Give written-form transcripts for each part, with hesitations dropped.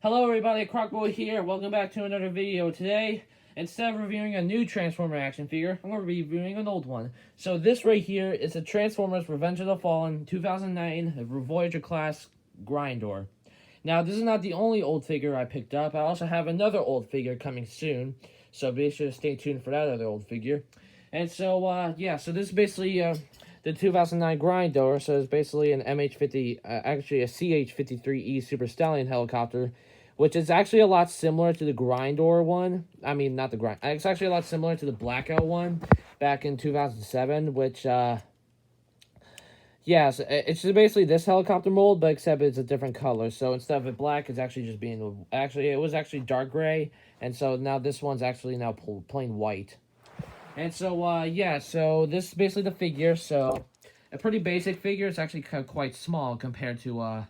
Hello everybody, Crocboy here. Welcome back to another video. Today, instead of reviewing a new Transformer action figure, I'm going to be reviewing an old one. So this right here is a Transformers Revenge of the Fallen 2009 Voyager class Grindor. Now, this is not the only old figure I picked up. I also have another old figure coming soon. So be sure to stay tuned for that other old figure. And so, so this is basically the 2009 Grindor. So it's basically an MH-50, actually a CH-53E Super Stallion helicopter, which is actually a lot similar to the Grindor one. I mean, not the Grind. It's actually a lot similar to the Blackout one back in 2007, which, so it's just basically this helicopter mold, but except it's a different color. So instead of it black, it's actually just being, it was actually dark gray, and so now this one's actually now plain white. And so, so this is basically the figure. So a pretty basic figure. It's actually quite small compared to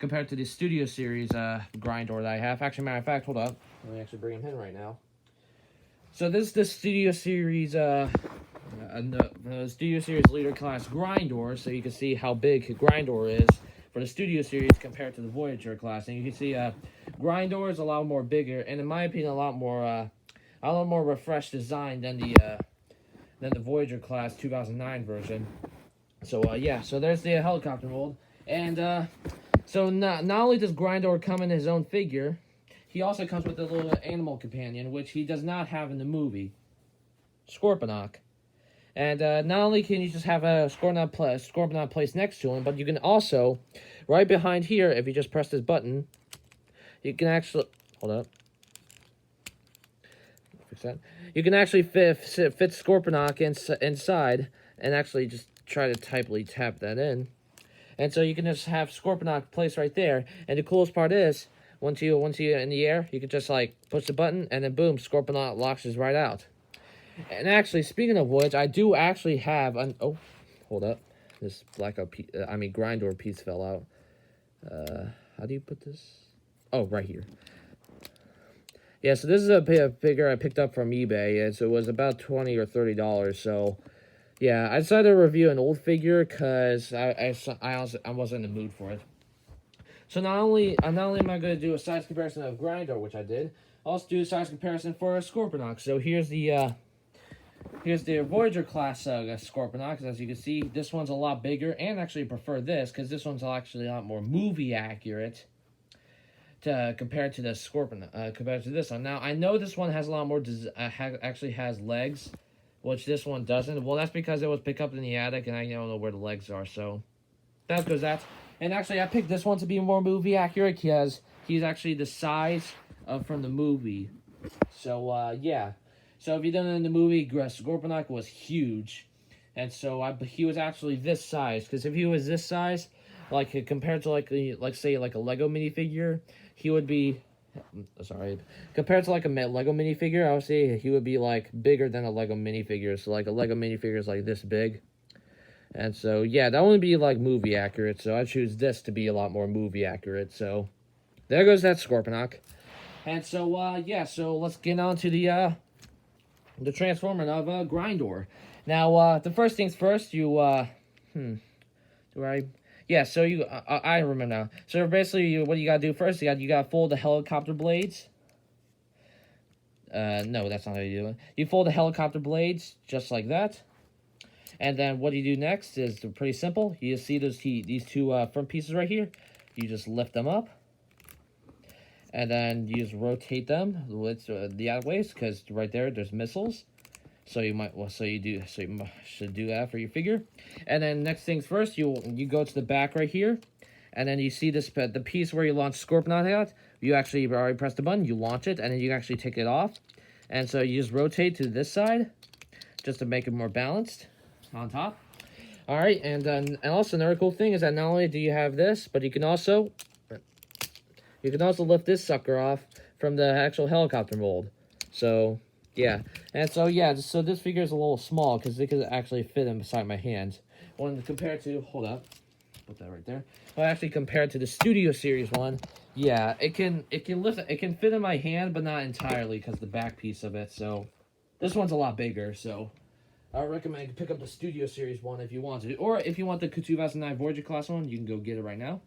the Studio Series Grindor that I have. Actually, matter of fact, hold up. Let me actually bring him in right now. So this is the Studio Series, the Studio Series Leader Class Grindor. So you can see how big Grindor is for the Studio Series compared to the Voyager class. And you can see Grindor is a lot more bigger, and in my opinion, a lot more refreshed design than the Voyager class 2009 version. So so there's the helicopter mold, and so not only does Grindor come in his own figure, he also comes with a little animal companion, which he does not have in the movie, Scorponok. And not only can you just have a Scorponok placed next to him, but you can also, right behind here, if you just press this button, you can actually, hold up, fix that. You can actually fit Scorponok inside, and actually just try to tightly tap that in. And so you can just have Scorponok placed right there. And the coolest part is, once you're in the air, you can just like push the button, and then boom, Scorponok locks right out. And actually, speaking of which, I do actually have an hold up, this Grindor piece fell out. How do you put this? Oh, right here. Yeah, so this is a figure I picked up from eBay, and so it was about $20 or $30. So yeah, I decided to review an old figure because I wasn't in the mood for it. So not only am I going to do a size comparison of Grindor, which I did, I'll also do a size comparison for a Scorponok. So here's the Voyager class Scorponok. As you can see, this one's a lot bigger, and actually I prefer this because this one's actually a lot more movie accurate compared to the Scorponok, compared to this one. Now I know this one has a lot more actually has legs, which this one doesn't. Well, that's because it was picked up in the attic, and I don't know where the legs are, so that goes that. And actually, I picked this one to be more movie accurate because he's actually the size from the movie. So, yeah. So, if you don't know, in the movie, Scorponok was huge. And so, he was actually this size. Because if he was this size, like, compared to, say, a Lego minifigure, he would be... Sorry. Compared to, a Lego minifigure, I would say he would be, bigger than a Lego minifigure. So, a Lego minifigure is, this big. And so, yeah, that wouldn't be, movie accurate. So, I choose this to be a lot more movie accurate. So, there goes that Scorponok. And so, so let's get on to the Transformer of Grindor. Now, the first things first, I remember now. So, basically, what you gotta do first, you gotta fold the helicopter blades. No, that's not how you do it. You fold the helicopter blades just like that. And then what you do next is pretty simple. You just see these two front pieces right here. You just lift them up. And then you just rotate them with the other ways, because right there's missiles. So you should do that for your figure. And then next things first, you go to the back right here. And then you see the piece where you launch Scorponok out. You actually already press the button, you launch it, and then you actually take it off. And so you just rotate to this side just to make it more balanced on top. All right, and also another cool thing is that not only do you have this, but you can also lift this sucker off from the actual helicopter mold. So yeah, and so yeah, so this figure is a little small because it could actually fit inside my hands. When compared to, hold up, put that right there. Well, actually compared to the Studio Series one, yeah, it can fit in my hand, but not entirely because the back piece of it. So this one's a lot bigger. So I recommend you pick up the Studio Series one if you want to. Or if you want the 2009 Voyager class one, you can go get it right now.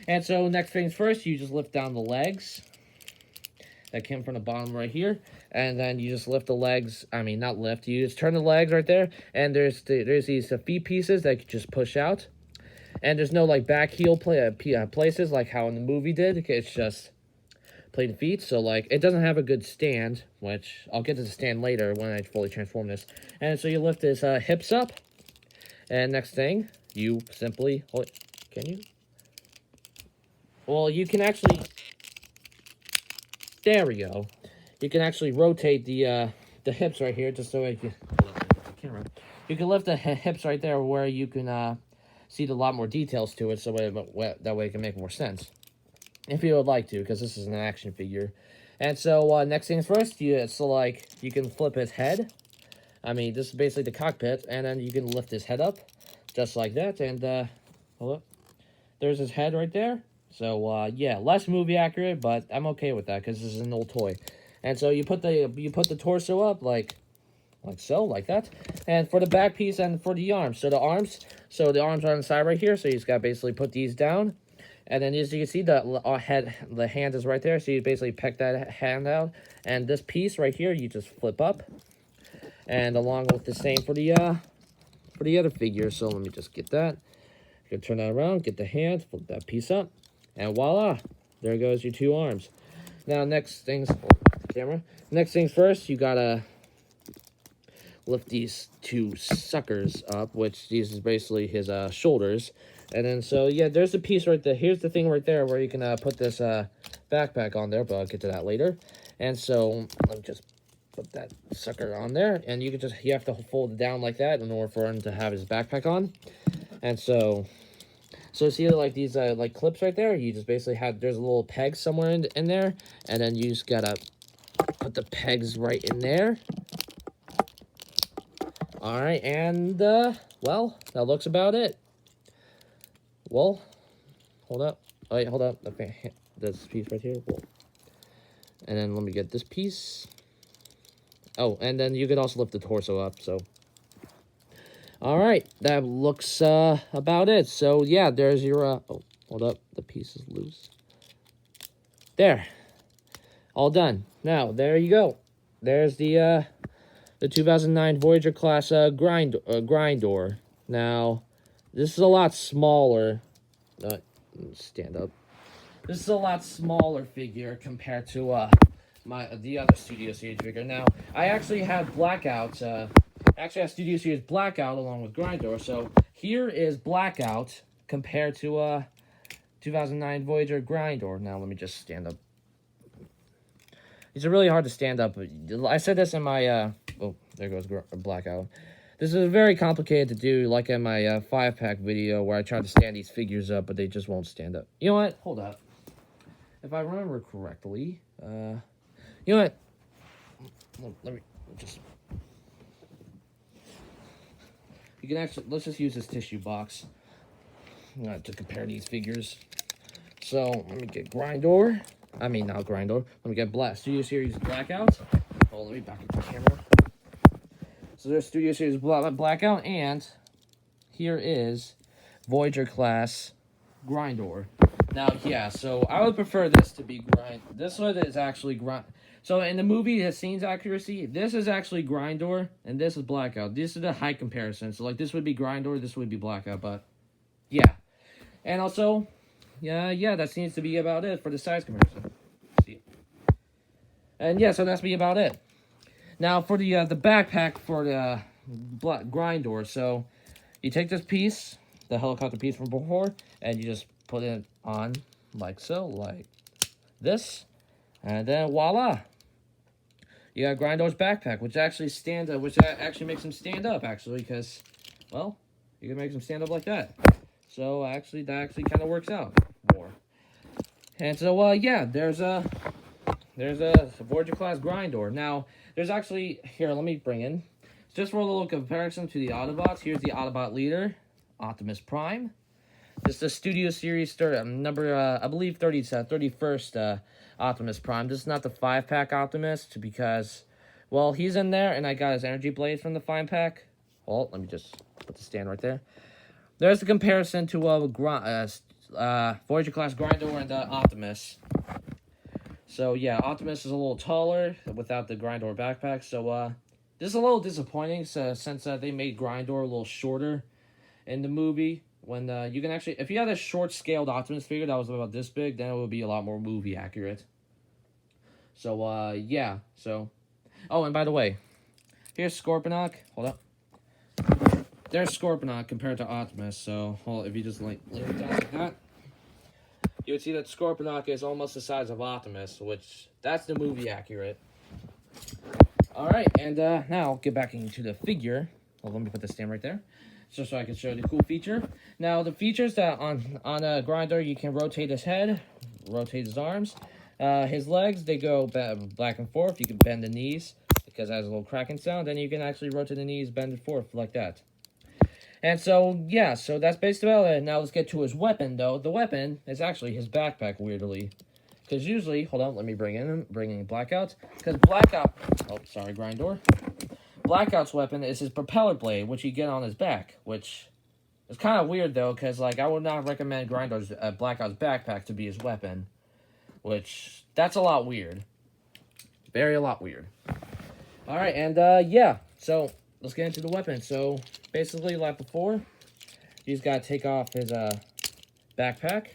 And so next things first, you just lift down the legs. that came from the bottom right here, and then you just lift the legs. I mean, not lift. You just turn the legs right there, and there's these feet pieces that you just push out, and there's no like back heel places like how in the movie did. It's just plain feet, so like it doesn't have a good stand, which I'll get to the stand later when I fully transform this. And so you lift his hips up, and next thing you simply can you? Well, you can actually. There we go. You can actually rotate the hips right here, just so I can camera. You can lift the hips right there, where you can see a lot more details to it, so that way it can make more sense, if you would like to, because this is an action figure. And so next things first, you can flip his head. I mean, this is basically the cockpit, and then you can lift his head up, just like that. And hold up, there's his head right there. So yeah, less movie accurate, but I'm okay with that because this is an old toy. And so you put the torso up like so, like that. And for the back piece and for the arms, so the arms are on the side right here. So you just got basically put these down, and then as you can see, the hand is right there. So you basically peck that hand out, and this piece right here you just flip up, and along with the same for the other figure. So let me just get that. You can turn that around, get the hand, flip that piece up. And voila, there goes your two arms. Now, next things first, you gotta lift these two suckers up, which these is basically his shoulders. And then, so yeah, there's a piece right there. Here's the thing right there where you can put this backpack on there, but I'll get to that later. And so, let me just put that sucker on there. And you have to fold it down like that in order for him to have his backpack on. And so see like these like clips right there, you just basically there's a little peg somewhere in there, and then you just gotta put the pegs right in there. All right, and well, that looks about it. Well, hold up. Oh, wait, hold up. Okay, this piece right here. Whoa. And then let me get this piece. Oh, and then you could also lift the torso up, so. All right, that looks about it. So yeah, there's your oh, hold up, the piece is loose. There, all done. Now there you go. There's the 2009 Voyager class Grindor. Now this is a lot smaller. Stand up. This is a lot smaller figure compared to the other Studio Series figure. Now I actually have Blackout. Actually, I have Studio Series Blackout along with Grindor. So here is Blackout compared to 2009 Voyager Grindor. Now let me just stand up. These are really hard to stand up. I said this in my oh, there goes Blackout. This is very complicated to do, like in my 5-pack video where I tried to stand these figures up, but they just won't stand up. You know what? Hold up. If I remember correctly, you know what? Let me just. You can actually, let's just use this tissue box to compare these figures. So, let me get Grindor. I mean, not Grindor. Let me get Studio Series Blackout. Oh, let me back up the camera. So, there's Studio Series Blackout, and here is Voyager class Grindor. Now, yeah, so I would prefer this to be This one is actually So in the movie, the scene's accuracy, this is actually Grindor, and this is Blackout. This is the height comparison. So, like, this would be Grindor, this would be Blackout, but, yeah. And also, yeah, that seems to be about it for the size comparison. See? And, yeah, so that's be about it. Now, for the backpack for the Grindor, so you take this piece, the helicopter piece from before, and you just put it on like so, like this, and then voila. You got Grindor's backpack, which actually makes him stand up, actually, because, well, you can make him stand up like that. So, actually, that actually kind of works out more. And so, yeah, there's a Voyager class Grindor. Now, there's actually, here, let me bring in, just for a little comparison to the Autobots, here's the Autobot leader, Optimus Prime. This is the Studio Series number, I believe, 31st Optimus Prime. This is not the 5-pack Optimus, because, well, he's in there, and I got his energy blades from the 5-pack. Well, let me just put the stand right there. There's the comparison to Voyager class Grindor and Optimus. So yeah, Optimus is a little taller without the Grindor backpack. So this is a little disappointing since they made Grindor a little shorter in the movie. When you can actually, if you had a short scaled Optimus figure that was about this big, then it would be a lot more movie accurate. So yeah. So, oh, and by the way, here's Scorponok. Hold up. There's Scorponok compared to Optimus. So if you just lay it down like that, you would see that Scorponok is almost the size of Optimus, which that's the movie accurate. All right, and now I'll get back into the figure. Well, let me put the stand right there, just so I can show you the cool feature. Now, the features that on a Grindor, you can rotate his head, rotate his arms, his legs. They go back and forth. You can bend the knees because it has a little cracking sound. Then you can actually rotate the knees, bend it forth like that. And so, yeah, so that's basically about it. Now let's get to his weapon, though. The weapon is actually his backpack, weirdly. Because usually, hold on, let me bring in Blackout. Because Blackout, oh, sorry, Grindor. Blackout's weapon is his propeller blade, which you get on his back. Which is kind of weird, though, because, like, I would not recommend Grindor's, Blackout's backpack to be his weapon. Which, that's a lot weird. A lot weird. Alright, and, yeah, so let's get into the weapon. So, basically, like before, he's got to take off his backpack.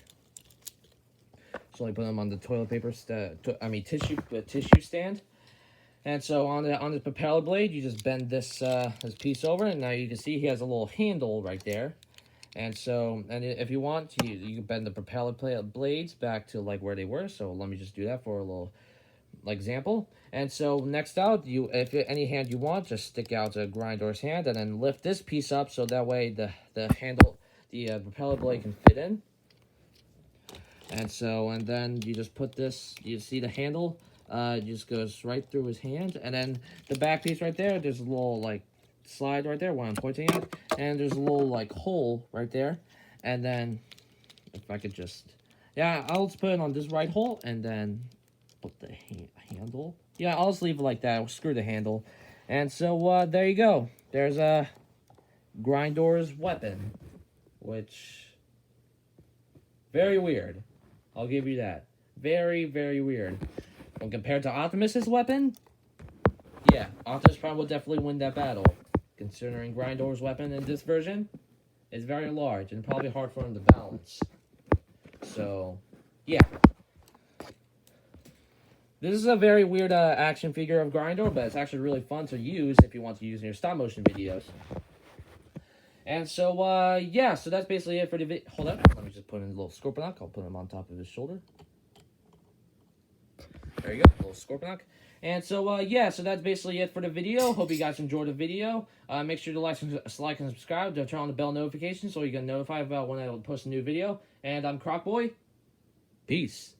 So, put him on the toilet paper, tissue stand. And so, on the propeller blade, you just bend this piece over, and now you can see he has a little handle right there. And so, and if you want, you can bend the propeller blades back to like where they were. So, let me just do that for a little example. And so next out, if any hand you want, just stick out a Grindor's hand and then lift this piece up so that way the handle, the propeller blade can fit in. And so, and then you just put this, you see the handle, just goes right through his hand. And then the back piece right there, there's a little like slide right there where I'm pointing at. And there's a little like hole right there. And then if I could just, yeah, I'll just put it on this right hole and then put the handle. Yeah, I'll just leave it like that. I'll screw the handle. And so, there you go. There's a Grindor's weapon. Which, very weird. I'll give you that. Very, very weird. When compared to Optimus's weapon, yeah, Optimus Prime will definitely win that battle. Considering Grindor's weapon in this version is very large and probably hard for him to balance. So, yeah. This is a very weird action figure of Grindor, but it's actually really fun to use if you want to use in your stop motion videos. And so, yeah, so that's basically it for the video. Hold up, let me just put in a little Scorponok. I'll put him on top of his shoulder. There you go, a little Scorponok. And so, yeah, so that's basically it for the video. Hope you guys enjoyed the video. Make sure to like and subscribe, to turn on the bell notifications so you get notified about when I post a new video. And I'm Crocboy. Peace.